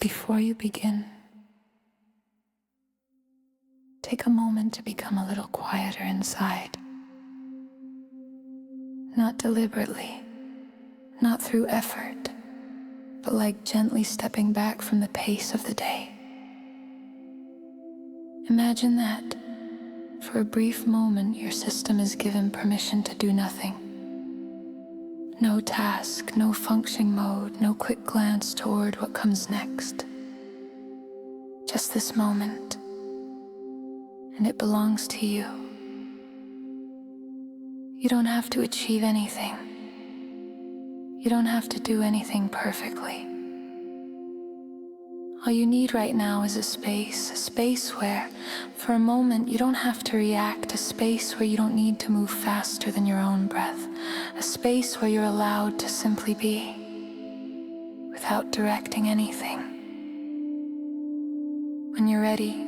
Before you begin, take a moment to become a little quieter inside. Not deliberately, not through effort, but like gently stepping back from the pace of the day. Imagine that, for a brief moment, your system is given permission to do nothing. No task, no functioning mode, no quick glance toward what comes next. Just this moment, and it belongs to you. You don't have to achieve anything. You don't have to do anything perfectly. All you need right now is a space where, for a moment, you don't have to react, a space where you don't need to move faster than your own breath, a space where you're allowed to simply be, without directing anything. When you're ready,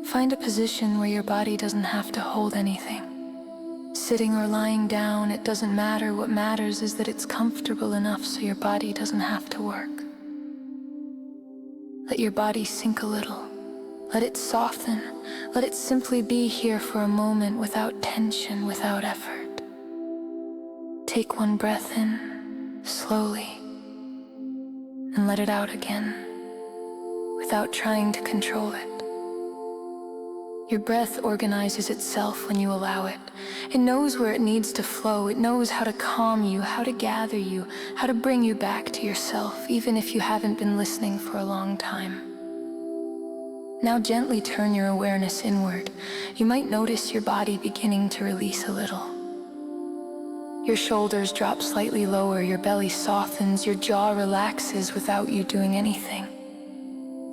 find a position where your body doesn't have to hold anything. Sitting or lying down, it doesn't matter. What matters is that it's comfortable enough so your body doesn't have to work. Let your body sink a little. Let it soften. Let it simply be here for a moment without tension, without effort. Take one breath in, slowly, and let it out again, without trying to control it. Your breath organizes itself when you allow it. It knows where it needs to flow. It knows how to calm you, how to gather you, how to bring you back to yourself, even if you haven't been listening for a long time. Now gently turn your awareness inward. You might notice your body beginning to release a little. Your shoulders drop slightly lower, your belly softens, your jaw relaxes without you doing anything.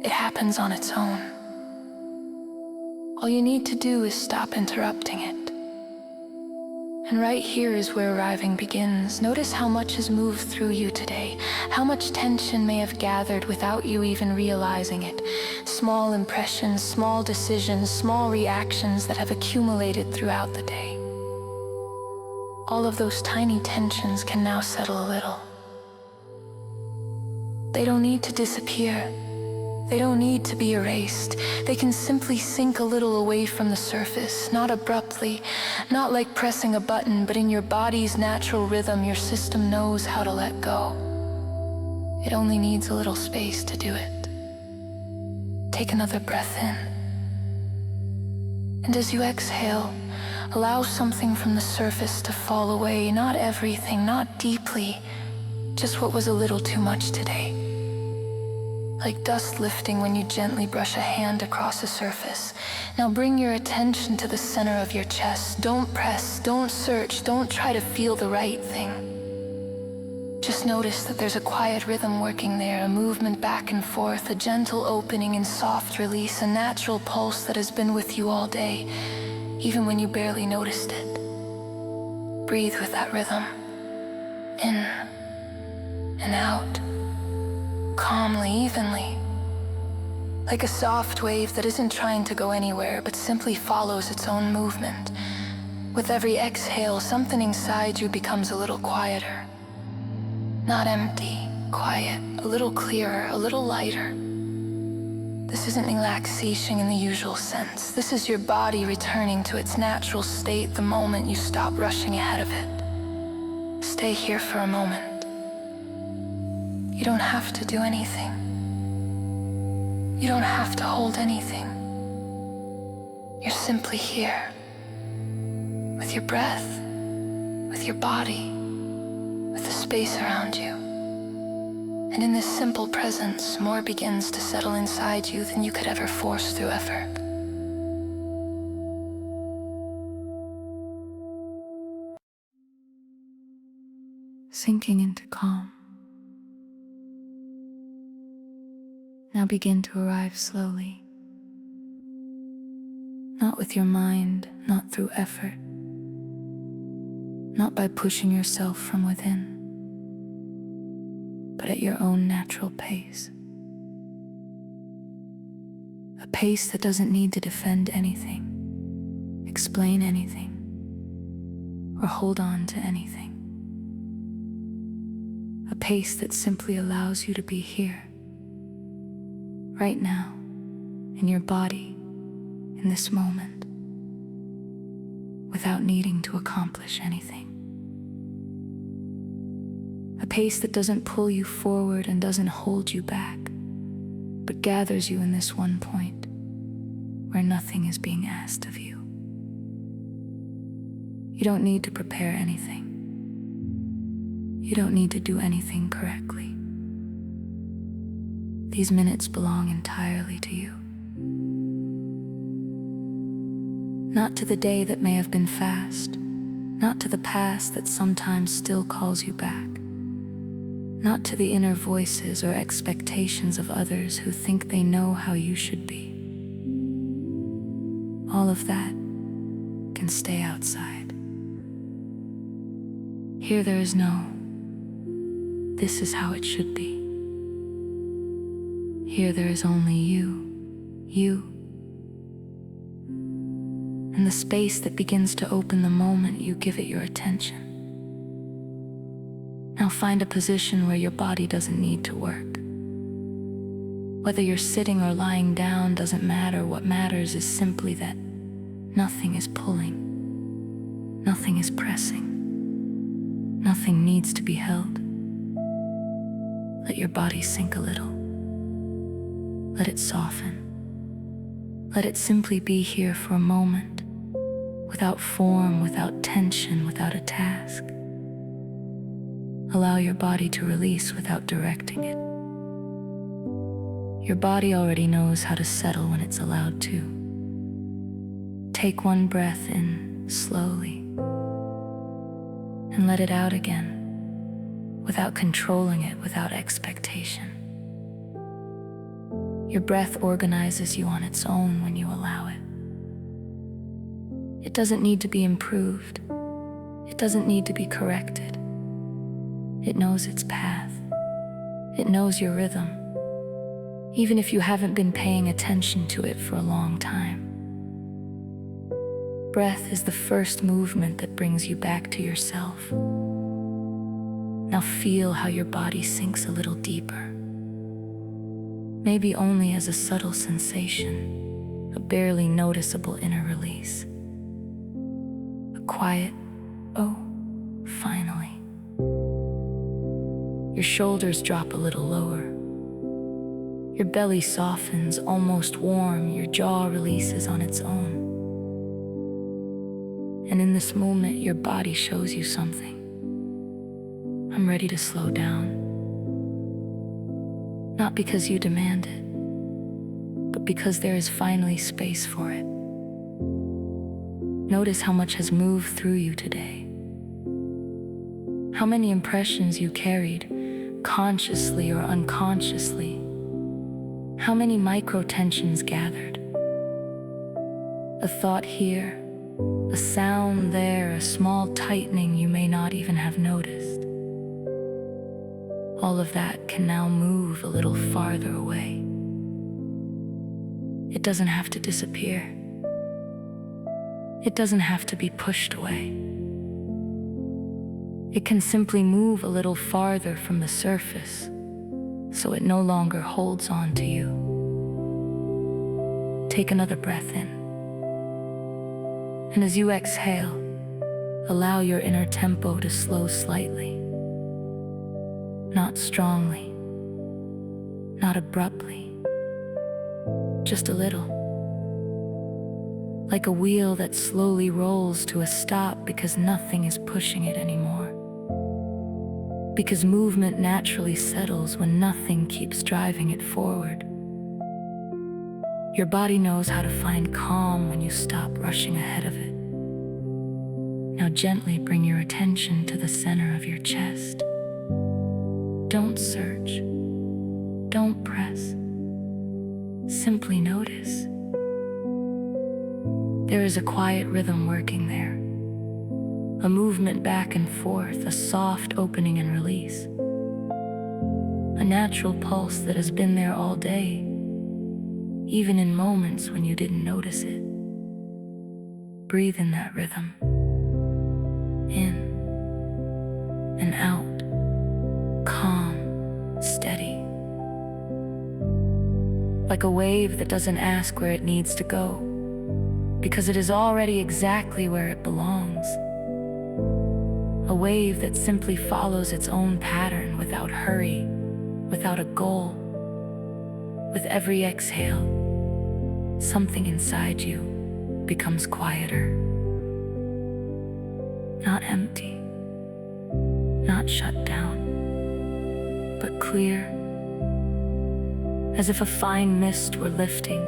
It happens on its own. All you need to do is stop interrupting it. And right here is where arriving begins. Notice how much has moved through you today, how much tension may have gathered without you even realizing it. Small impressions, small decisions, small reactions that have accumulated throughout the day. All of those tiny tensions can now settle a little. They don't need to disappear. They don't need to be erased. They can simply sink a little away from the surface, not abruptly, not like pressing a button, but in your body's natural rhythm. Your system knows how to let go. It only needs a little space to do it. Take another breath in. And as you exhale, allow something from the surface to fall away. Not everything, not deeply, just what was a little too much today. Like dust lifting when you gently brush a hand across a surface. Now bring your attention to the center of your chest. Don't press, don't search, don't try to feel the right thing. Just notice that there's a quiet rhythm working there, a movement back and forth, a gentle opening and soft release, a natural pulse that has been with you all day, even when you barely noticed it. Breathe with that rhythm. In and out. Calmly, evenly, like a soft wave that isn't trying to go anywhere but simply follows its own movement. With every exhale, something inside you becomes a little quieter. Not empty, quiet, a little clearer, a little lighter. This isn't relaxation in the usual sense. This is your body returning to its natural state the moment you stop rushing ahead of it. Stay here for a moment. You don't have to do anything. You don't have to hold anything. You're simply here, with your breath, with your body, with the space around you. And in this simple presence, more begins to settle inside you than you could ever force through effort. Sinking into calm. Now begin to arrive slowly. Not with your mind, not through effort, not by pushing yourself from within, but at your own natural pace. A pace that doesn't need to defend anything, explain anything, or hold on to anything. A pace that simply allows you to be here, right now, in your body, in this moment, without needing to accomplish anything. A pace that doesn't pull you forward and doesn't hold you back, but gathers you in this one point where nothing is being asked of you. You don't need to prepare anything. You don't need to do anything correctly. These minutes belong entirely to you. Not to the day that may have been fast, not to the past that sometimes still calls you back, not to the inner voices or expectations of others who think they know how you should be. All of that can stay outside. Here there is no, this is how it should be. Here there is only you, and the space that begins to open the moment you give it your attention. Now find a position where your body doesn't need to work. Whether you're sitting or lying down doesn't matter. What matters is simply that nothing is pulling, nothing is pressing, nothing needs to be held. Let your body sink a little. Let it soften. Let it simply be here for a moment, without form, without tension, without a task. Allow your body to release without directing it. Your body already knows how to settle when it's allowed to. Take one breath in slowly and let it out again, without controlling it, without expectation. Your breath organizes you on its own when you allow it. It doesn't need to be improved. It doesn't need to be corrected. It knows its path. It knows your rhythm, even if you haven't been paying attention to it for a long time. Breath is the first movement that brings you back to yourself. Now feel how your body sinks a little deeper. Maybe only as a subtle sensation, a barely noticeable inner release. A quiet, oh, finally. Your shoulders drop a little lower. Your belly softens, almost warm. Your jaw releases on its own. And in this moment, your body shows you something. I'm ready to slow down. Not because you demand it, but because there is finally space for it. Notice how much has moved through you today. How many impressions you carried, consciously or unconsciously. How many micro-tensions gathered. A thought here, a sound there, a small tightening you may not even have noticed. All of that can now move a little farther away. It doesn't have to disappear. It doesn't have to be pushed away. It can simply move a little farther from the surface, so it no longer holds on to you. Take another breath in. And as you exhale, allow your inner tempo to slow slightly. Not strongly, not abruptly, just a little. Like a wheel that slowly rolls to a stop because nothing is pushing it anymore. Because movement naturally settles when nothing keeps driving it forward. Your body knows how to find calm when you stop rushing ahead of it. Now gently bring your attention to the center of your chest. Don't search. Don't press. Simply notice. There is a quiet rhythm working there. A movement back and forth, a soft opening and release. A natural pulse that has been there all day, even in moments when you didn't notice it. Breathe in that rhythm. In and out. Calm, steady. like a wave that doesn't ask where it needs to go, because it is already exactly where it belongs. A wave that simply follows its own pattern without hurry, without a goal. With every exhale, something inside you becomes quieter. Not empty, not shut down, but clear, as if a fine mist were lifting,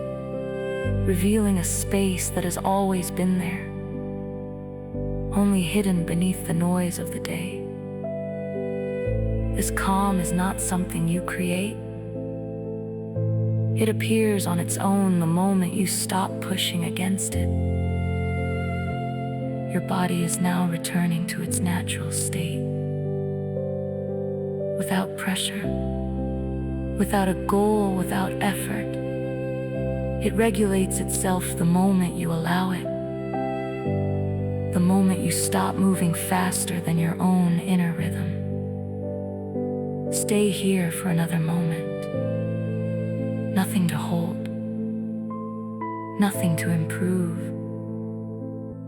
revealing a space that has always been there, only hidden beneath the noise of the day. This calm is not something you create. It appears on its own the moment you stop pushing against it. Your body is now returning to its natural state. Without pressure, without a goal, without effort. It regulates itself the moment you allow it. The moment you stop moving faster than your own inner rhythm. Stay here for another moment. Nothing to hold, nothing to improve,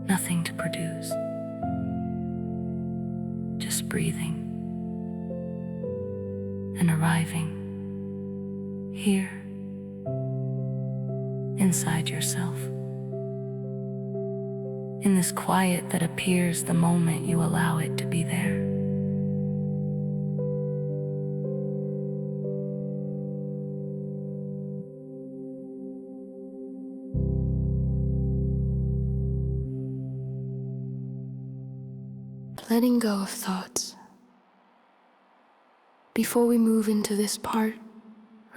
nothing to produce. Just breathing and arriving here, inside yourself, in this quiet that appears the moment you allow it to be there. Letting go of thoughts. Before we move into this part,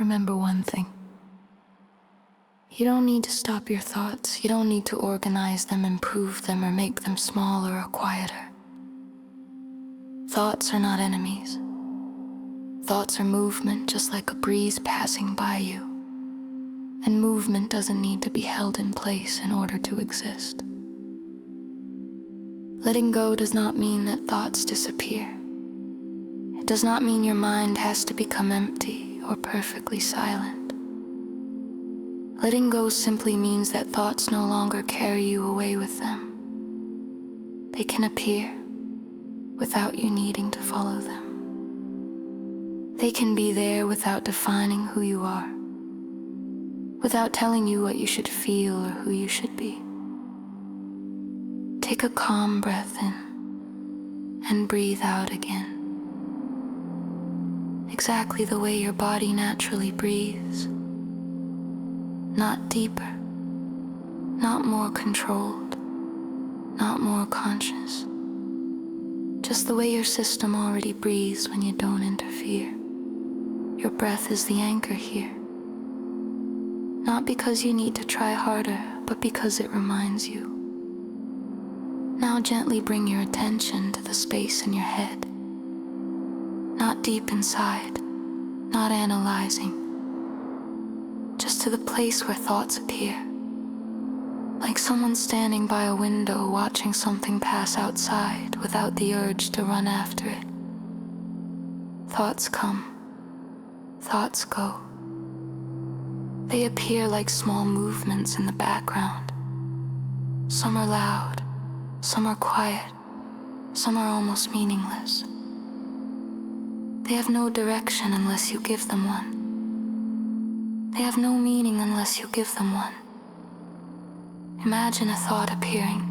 remember one thing. You don't need to stop your thoughts. You don't need to organize them, improve them, or make them smaller or quieter. Thoughts are not enemies. Thoughts are movement, just like a breeze passing by you. And movement doesn't need to be held in place in order to exist. Letting go does not mean that thoughts disappear. It does not mean your mind has to become empty or perfectly silent. Letting go simply means that thoughts no longer carry you away with them. They can appear without you needing to follow them. They can be there without defining who you are, without telling you what you should feel or who you should be. Take a calm breath in and breathe out again. Exactly the way your body naturally breathes. Not deeper, not more controlled, not more conscious. Just the way your system already breathes when you don't interfere. Your breath is the anchor here. Not because you need to try harder, but because it reminds you. Now gently bring your attention to the space in your head. Not deep inside, not analyzing. Just to the place where thoughts appear. Like someone standing by a window watching something pass outside without the urge to run after it. Thoughts come, thoughts go. They appear like small movements in the background. Some are loud, some are quiet, some are almost meaningless. They have no direction unless you give them one. They have no meaning unless you give them one. Imagine a thought appearing.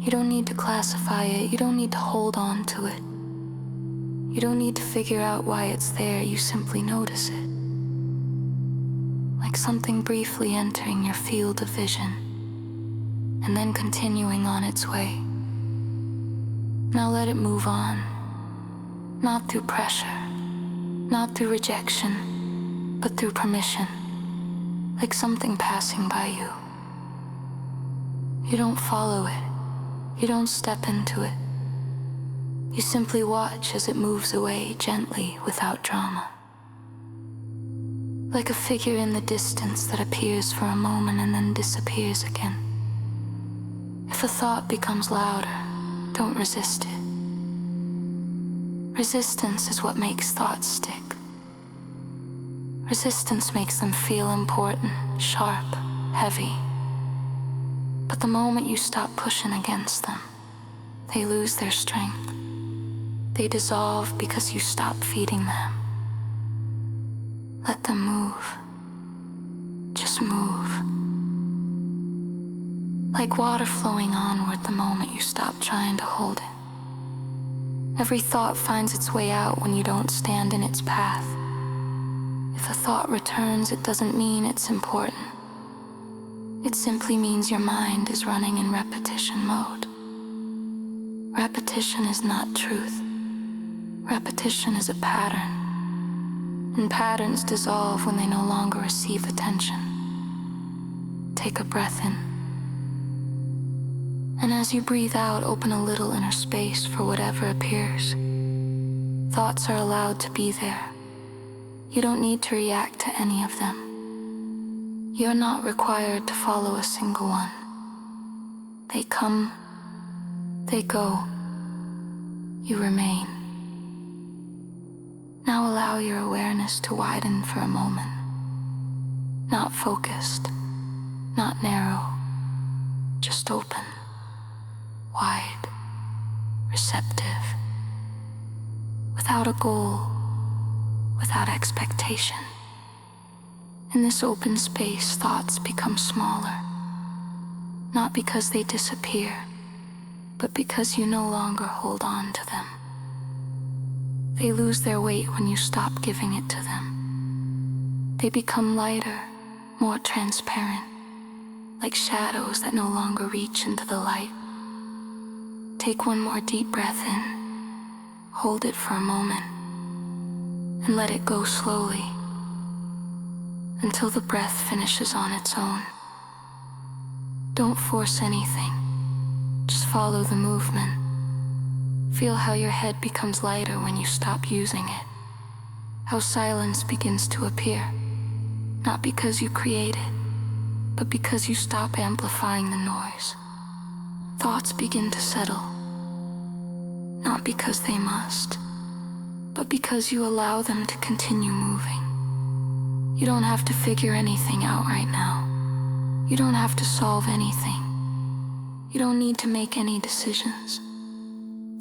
You don't need to classify it, you don't need to hold on to it. You don't need to figure out why it's there, you simply notice it. Like something briefly entering your field of vision, and then continuing on its way. Now let it move on. Not through pressure, not through rejection, but through permission, like something passing by you. You don't follow it, you don't step into it. You simply watch as it moves away gently without drama. Like a figure in the distance that appears for a moment and then disappears again. If a thought becomes louder, don't resist it. Resistance is what makes thoughts stick. Resistance makes them feel important, sharp, heavy. But the moment you stop pushing against them, they lose their strength. They dissolve because you stop feeding them. Let them move. Just move. Like water flowing onward the moment you stop trying to hold it. Every thought finds its way out when you don't stand in its path. If a thought returns, it doesn't mean it's important. It simply means your mind is running in repetition mode. Repetition is not truth. Repetition is a pattern. And patterns dissolve when they no longer receive attention. Take a breath in. And as you breathe out, open a little inner space for whatever appears. Thoughts are allowed to be there. You don't need to react to any of them. You're not required to follow a single one. They come, they go, you remain. Now allow your awareness to widen for a moment. Not focused, not narrow, just open, wide, receptive. Without a goal, without expectation. In this open space, thoughts become smaller. Not because they disappear, but because you no longer hold on to them. They lose their weight when you stop giving it to them. They become lighter, more transparent, like shadows that no longer reach into the light. Take one more deep breath in, hold it for a moment, and let it go slowly until the breath finishes on its own. Don't force anything, just follow the movement. Feel how your head becomes lighter when you stop using it. How silence begins to appear, not because you create it, but because you stop amplifying the noise. Thoughts begin to settle, not because they must, but because you allow them to continue moving. You don't have to figure anything out right now. You don't have to solve anything. You don't need to make any decisions.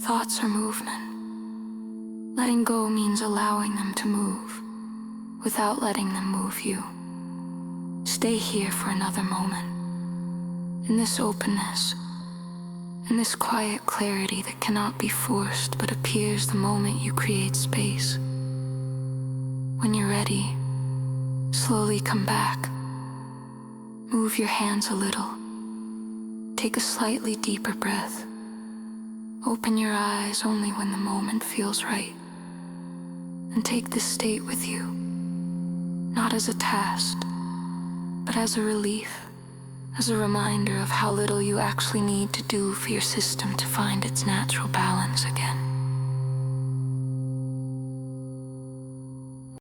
Thoughts are movement. Letting go means allowing them to move, without letting them move you. Stay here for another moment. In this openness, in this quiet clarity that cannot be forced but appears the moment you create space. When you're ready, slowly come back. Move your hands a little. Take a slightly deeper breath. Open your eyes only when the moment feels right. And take this state with you, not as a task, but as a relief, as a reminder of how little you actually need to do for your system to find its natural balance again.